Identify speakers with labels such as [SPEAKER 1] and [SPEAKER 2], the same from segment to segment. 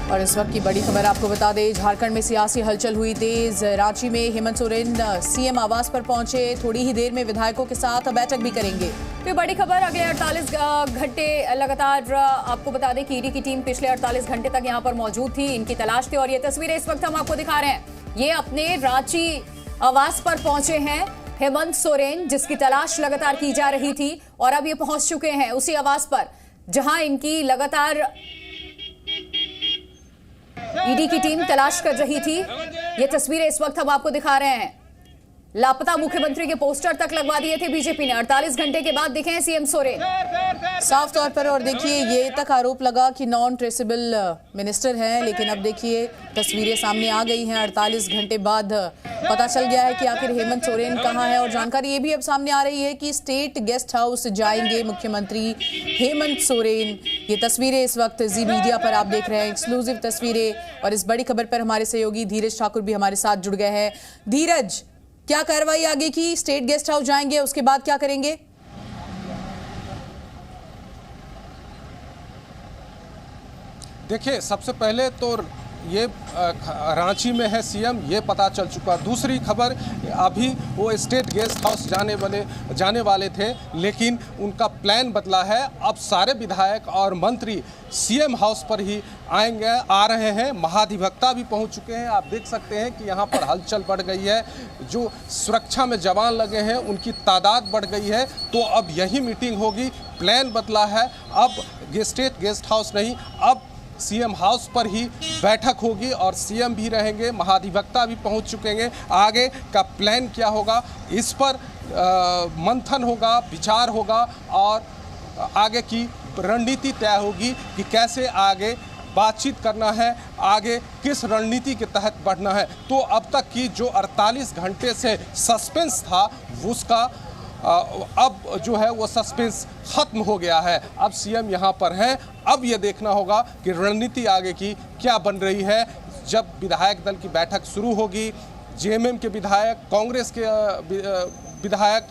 [SPEAKER 1] और इस वक्त की बड़ी खबर आपको बता दें, झारखंड में सियासी हलचल हुई तेज। रांची में हेमंत सोरेन सीएम आवास पर पहुंचे, थोड़ी ही देर में विधायकों के साथ बैठक भी करेंगे। तो बड़ी खबर, अगले 48 घंटे लगातार आपको बता दें कि ईडी की टीम पिछले 48 घंटे तक यहां पर मौजूद थी, इनकी तलाश थी। और ये तस्वीरें इस वक्त हम आपको दिखा रहे हैं। ये अपने रांची आवास पर पहुंचे हैं हेमंत सोरेन, जिसकी तलाश लगातार की जा रही थी। और अब ये पहुंच चुके हैं उसी आवास पर जहां इनकी लगातार ईडी की टीम तलाश कर रही थी। ये तस्वीरें इस वक्त हम आपको दिखा रहे हैं। लापता मुख्यमंत्री के पोस्टर तक लगवा दिए थे बीजेपी ने। 48 घंटे के बाद दिखे हैं सीएम सोरेन साफ तौर पर। और देखिए, ये तक आरोप लगा कि नॉन ट्रेसेबल मिनिस्टर हैं, लेकिन अब देखिए तस्वीरें सामने आ गई हैं। 48 घंटे बाद पता चल गया है कि आखिर हेमंत सोरेन कहां है। और जानकारी ये भी अब सामने आ रही है कि स्टेट गेस्ट हाउस जाएंगे मुख्यमंत्री हेमंत सोरेन। ये तस्वीरें इस वक्त जी मीडिया पर आप देख रहे हैं, एक्सक्लूसिव तस्वीरें। और इस बड़ी खबर पर हमारे सहयोगी धीरज ठाकुर भी हमारे साथ जुड़ गए हैं। धीरज, क्या कार्रवाई आगे की? स्टेट गेस्ट हाउस जाएंगे, उसके बाद क्या करेंगे?
[SPEAKER 2] देखिए, सबसे पहले तो ये रांची में है सीएम, ये पता चल चुका। दूसरी खबर, अभी वो स्टेट गेस्ट हाउस जाने वाले थे, लेकिन उनका प्लान बदला है। अब सारे विधायक और मंत्री सीएम हाउस पर ही आ रहे हैं। महाधिवक्ता भी पहुंच चुके हैं। आप देख सकते हैं कि यहाँ पर हलचल बढ़ गई है। जो सुरक्षा में जवान लगे हैं उनकी तादाद बढ़ गई है। तो अब यही मीटिंग होगी। प्लान बदला है, अब स्टेट गेस्ट हाउस नहीं, अब सीएम हाउस पर ही बैठक होगी और सीएम भी रहेंगे, महाधिवक्ता भी पहुंच चुके हैं। आगे का प्लान क्या होगा, इस पर मंथन होगा, विचार होगा और आगे की रणनीति तय होगी कि कैसे आगे बातचीत करना है, आगे किस रणनीति के तहत बढ़ना है। तो अब तक की जो 48 घंटे से सस्पेंस था, उसका अब जो है वो सस्पेंस खत्म हो गया है। अब सीएम यहाँ पर हैं। अब ये देखना होगा कि रणनीति आगे की क्या बन रही है। जब विधायक दल की बैठक शुरू होगी, जेएमएम के विधायक, कांग्रेस के विधायक,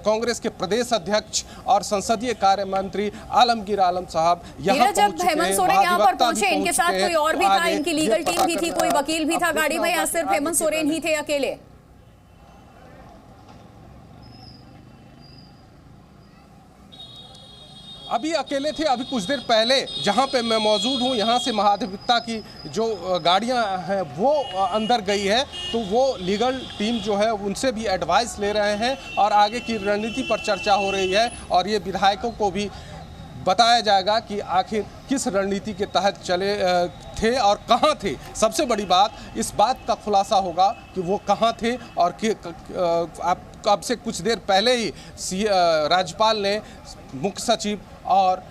[SPEAKER 2] कांग्रेस के प्रदेश अध्यक्ष और संसदीय कार्य मंत्री आलमगीर आलम साहब यहाँ
[SPEAKER 1] जब हेमंत सोरेन यहाँ पर पहुंचे, इनके साथ कोई और भी था, इनकी लीगल टीम भी थी, कोई वकील भी था गाड़ी में, या सिर्फ हेमंत सोरेन ही थे अकेले?
[SPEAKER 2] अभी अकेले थे। अभी कुछ देर पहले जहां पे मैं मौजूद हूं, यहां से महाधिवक्ता की जो गाड़ियां हैं वो अंदर गई है। तो वो लीगल टीम जो है उनसे भी एडवाइस ले रहे हैं और आगे की रणनीति पर चर्चा हो रही है। और ये विधायकों को भी बताया जाएगा कि आखिर किस रणनीति के तहत चले थे और कहां थे। सबसे बड़ी बात, इस बात का खुलासा होगा कि वो कहां थे। और अब से कुछ देर पहले ही राज्यपाल ने मुख्य सचिव और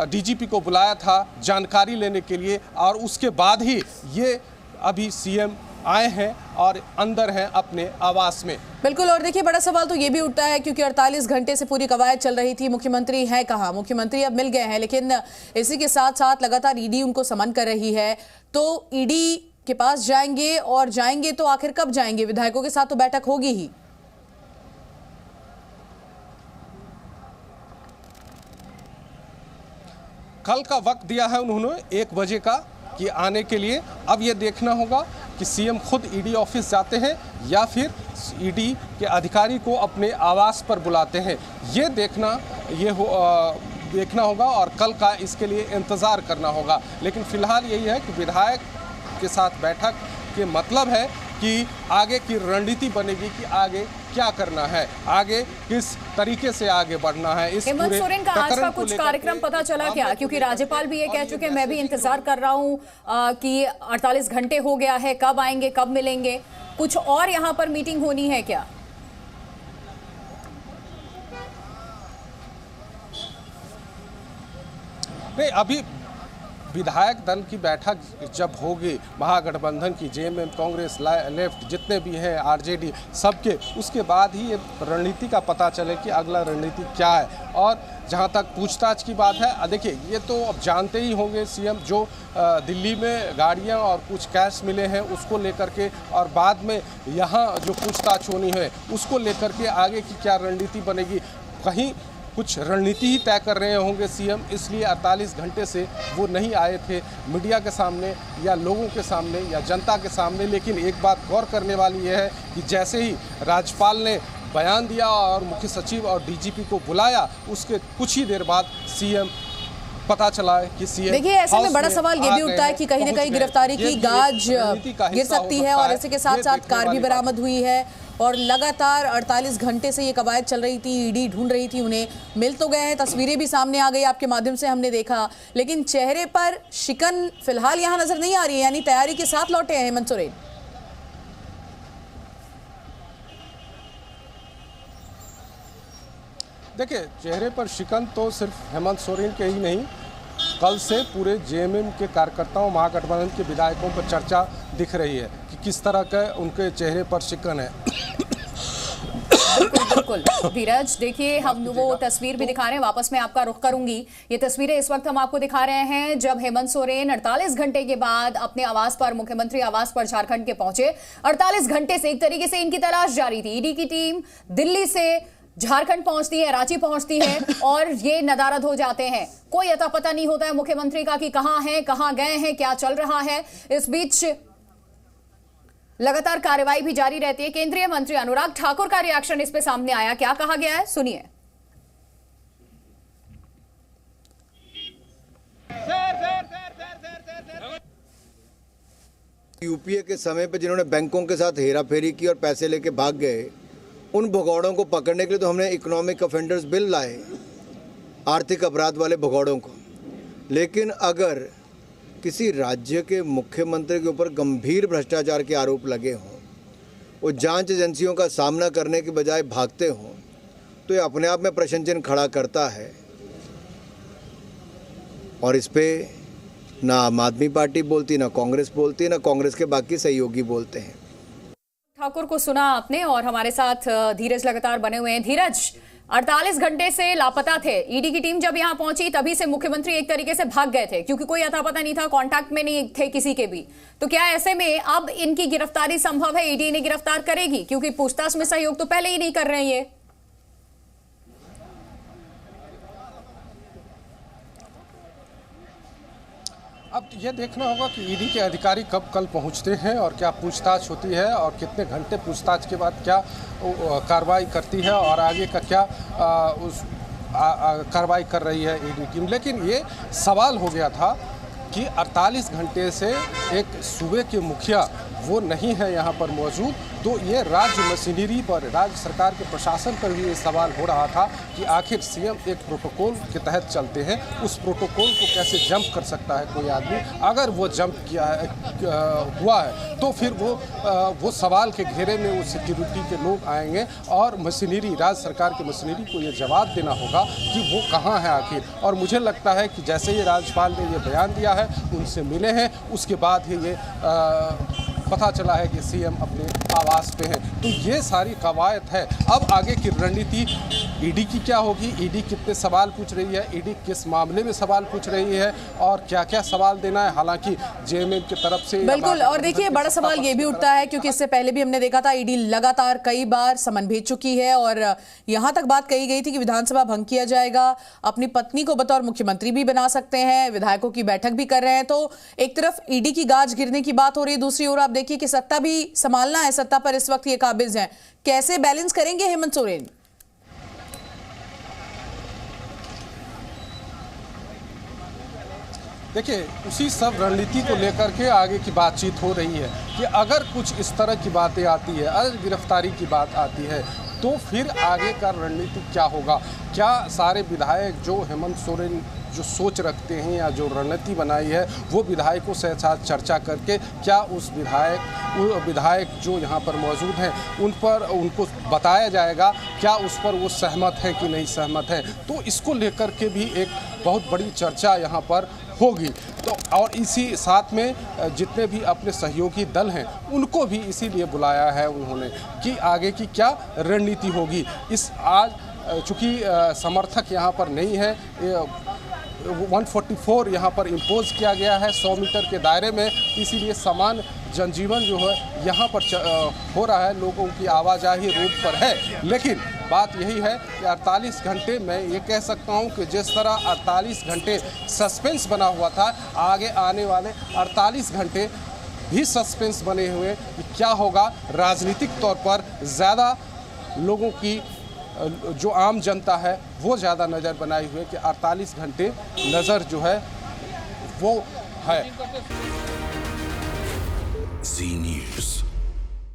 [SPEAKER 2] डीजीपी को बुलाया था जानकारी लेने के लिए, और उसके बाद ही ये अभी सीएम आए हैं और अंदर हैं अपने आवास में।
[SPEAKER 1] बिल्कुल। और देखिए, बड़ा सवाल तो ये भी उठता है, क्योंकि 48 घंटे से पूरी कवायद चल रही थी, मुख्यमंत्री हैं कहाँ? मुख्यमंत्री अब मिल गए हैं, लेकिन इसी के साथ साथ लगातार ईडी उनको समन कर रही है। तो ईडी के पास जाएंगे, और जाएंगे तो आखिर कब जाएंगे? विधायकों के साथ तो बैठक होगी ही।
[SPEAKER 2] कल का वक्त दिया है उन्होंने 1 बजे का कि आने के लिए। अब ये देखना होगा कि सीएम खुद ईडी ऑफिस जाते हैं या फिर ईडी के अधिकारी को अपने आवास पर बुलाते हैं। ये देखना होगा और कल का इसके लिए इंतज़ार करना होगा। लेकिन फिलहाल यही है कि विधायक के साथ बैठक के मतलब है कि आगे की रणनीति बनेगी कि आगे क्या करना है, आगे किस तरीके से आगे बढ़ना है। इस
[SPEAKER 1] हेमंत सोरेन का आज का कुछ कार्यक्रम पता चला क्या? क्योंकि राज्यपाल भी ये कह चुके हैं, मैं भी इंतजार कर रहा हूँ कि 48 घंटे हो गया है, कब आएंगे, कब मिलेंगे? कुछ और यहाँ पर मीटिंग होनी है क्या?
[SPEAKER 2] नहीं, अभी विधायक दल की बैठक जब होगी, महागठबंधन की, जेएमएम, कांग्रेस, लेफ्ट, जितने भी हैं, आरजेडी, सबके, उसके बाद ही ये रणनीति का पता चले कि अगला रणनीति क्या है। और जहां तक पूछताछ की बात है, देखिए ये तो अब जानते ही होंगे सीएम, जो दिल्ली में गाड़ियां और कुछ कैश मिले हैं उसको लेकर के, और बाद में यहाँ जो पूछताछ होनी है उसको लेकर के आगे की क्या रणनीति बनेगी। कहीं कुछ रणनीति ही तय कर रहे होंगे सीएम, इसलिए 48 घंटे से वो नहीं आए थे मीडिया के सामने या लोगों के सामने या जनता के सामने। लेकिन एक बात गौर करने वाली यह है कि जैसे ही राज्यपाल ने बयान दिया और मुख्य सचिव और डीजीपी को बुलाया, उसके कुछ ही देर बाद सीएम पता चला है कि सीएम।
[SPEAKER 1] देखिए, ऐसे में बड़ा सवाल ये भी उठता है कि कहीं ना कहीं गिरफ्तारी की गाज गिर सकती है और इसी के साथ साथ कार भी बरामद हुई है और लगातार 48 घंटे से ये कवायद चल रही थी, ईडी ढूंढ रही थी उन्हें। मिल तो गए हैं, तस्वीरें भी सामने आ गई आपके माध्यम से हमने देखा, लेकिन चेहरे पर शिकन फिलहाल यहाँ नजर नहीं आ रही है, यानी तैयारी के साथ लौटे हैं हेमंत सोरेन।
[SPEAKER 2] देखिए, चेहरे पर शिकन तो सिर्फ हेमंत सोरेन के ही नहीं, कल से पूरे जेएमएम के कार्यकर्ताओं, महागठबंधन के विधायकों पर चर्चा दिख रही है कि किस तरह का उनके चेहरे पर शिकन है।
[SPEAKER 1] बिल्कुल धीरज, देखिए हम वो तस्वीर भी दिखा रहे हैं, वापस मैं आपका रुख करूंगी। ये तस्वीरें इस वक्त हम आपको दिखा रहे हैं जब हेमंत सोरेन 48 घंटे के बाद अपने आवास पर, मुख्यमंत्री आवास पर झारखंड के पहुंचे। 48 घंटे से एक तरीके से इनकी तलाश जारी थी। ईडी की टीम दिल्ली से झारखंड पहुंचती है, रांची पहुंचती है और ये नदारद हो जाते हैं। कोई अता पता नहीं होता है मुख्यमंत्री का कि कहां हैं, कहां गए हैं, क्या चल रहा है। इस बीच लगातार कार्रवाई भी जारी रहती है। केंद्रीय मंत्री अनुराग ठाकुर का रिएक्शन इस पे सामने आया, क्या कहा गया है सुनिए।
[SPEAKER 3] यूपीए के समय पे जिन्होंने बैंकों के साथ हेराफेरी की और पैसे लेके भाग गए, उन भगौड़ों को पकड़ने के लिए तो हमने इकोनॉमिक ऑफेंडर्स बिल लाए, आर्थिक अपराध वाले भगौड़ों को। लेकिन अगर किसी राज्य के मुख्यमंत्री के ऊपर गंभीर भ्रष्टाचार के आरोप लगे हों, वो जांच एजेंसियों का सामना करने के बजाय भागते हों, तो ये अपने आप में प्रश्न चिन्ह खड़ा करता है। और इस पे ना आम आदमी पार्टी बोलती, ना कांग्रेस बोलती, ना कांग्रेस के बाकी सहयोगी बोलते हैं।
[SPEAKER 1] ठाकुर को सुना आपने और हमारे साथ धीरज लगातार बने हुए हैं। धीरज, 48 घंटे से लापता थे। ईडी की टीम जब यहां पहुंची तभी से मुख्यमंत्री एक तरीके से भाग गए थे क्योंकि कोई अता पता नहीं था, कांटेक्ट में नहीं थे किसी के भी। तो क्या ऐसे में अब इनकी गिरफ्तारी संभव है? ईडी इन्हें गिरफ्तार करेगी क्योंकि पूछताछ में सहयोग तो पहले ही नहीं कर रहे हैं ये।
[SPEAKER 2] अब ये देखना होगा कि ईडी के अधिकारी कब कल पहुंचते हैं और क्या पूछताछ होती है और कितने घंटे पूछताछ के बाद क्या कार्रवाई करती है और आगे का क्या कार्रवाई कर रही है ईडी टीम। लेकिन ये सवाल हो गया था कि 48 घंटे से एक सूबे के मुखिया वो नहीं है यहाँ पर मौजूद, तो ये राज्य मशीनरी पर, राज्य सरकार के प्रशासन पर भी ये सवाल हो रहा था कि आखिर सीएम एक प्रोटोकॉल के तहत चलते हैं, उस प्रोटोकॉल को कैसे जंप कर सकता है कोई आदमी। अगर वो जंप किया हुआ है तो फिर वो सवाल के घेरे में वो सिक्योरिटी के लोग आएंगे और मशीनरी, राज्य सरकार की मशीनरी को ये जवाब देना होगा कि वो कहाँ है आखिर। और मुझे लगता है कि जैसे ही राज्यपाल ने ये बयान दिया है, उनसे मिले हैं, उसके बाद ही ये पता चला है कि सीएम अपने आवास पे हैं। तो ये सारी कवायद है। अब आगे की रणनीति ईडी की क्या होगी, ईडी कितने सवाल पूछ रही है, ईडी किस मामले में सवाल पूछ रही है और क्या क्या सवाल देना है। हालांकि जेएमएम की तरफ से
[SPEAKER 1] बिल्कुल, और देखिए बड़ा सवाल ये भी उठता है क्योंकि इससे पहले भी हमने देखा था ईडी लगातार कई बार समन भेज चुकी है और यहाँ तक बात कही गई थी कि विधानसभा भंग किया जाएगा, अपनी पत्नी को बतौर मुख्यमंत्री भी बना सकते हैं, विधायकों की बैठक भी कर रहे हैं। तो एक तरफ ईडी की गाज गिरने की बात हो रही है, दूसरी ओर आप देखिए कि सत्ता भी संभालना है, सत्ता पर इस वक्त ये काबिज हैं। कैसे बैलेंस करेंगे हेमंत सोरेन?
[SPEAKER 2] देखिए, उसी सब रणनीति को लेकर के आगे की बातचीत हो रही है कि अगर कुछ इस तरह की बातें आती है, अगर गिरफ्तारी की बात आती है, तो फिर आगे का रणनीति क्या होगा। क्या सारे विधायक जो हेमंत सोरेन जो सोच रखते हैं या जो रणनीति बनाई है, वो विधायकों से साथ चर्चा करके क्या उस विधायक जो यहाँ पर मौजूद हैं उन पर उनको बताया जाएगा, क्या उस पर वो सहमत है कि नहीं सहमत है। तो इसको लेकर के भी एक बहुत बड़ी चर्चा यहाँ पर होगी। तो और इसी साथ में जितने भी अपने सहयोगी दल हैं उनको भी इसीलिए बुलाया है उन्होंने कि आगे की क्या रणनीति होगी। आज चूँकि समर्थक यहाँ पर नहीं है, 144 यहाँ पर इम्पोज किया गया है 100 मीटर के दायरे में, इसीलिए सामान्य जनजीवन जो है यहाँ पर हो रहा है, लोगों की आवाजाही रोड पर है। लेकिन बात यही है कि 48 घंटे मैं ये कह सकता हूँ कि जिस तरह 48 घंटे सस्पेंस बना हुआ था, आगे आने वाले 48 घंटे भी सस्पेंस बने हुए कि क्या होगा। राजनीतिक तौर पर ज़्यादा लोगों की जो आम जनता है वो ज़्यादा नज़र बनाई हुई है कि 48 घंटे नज़र जो है वो है।
[SPEAKER 4] Zee News.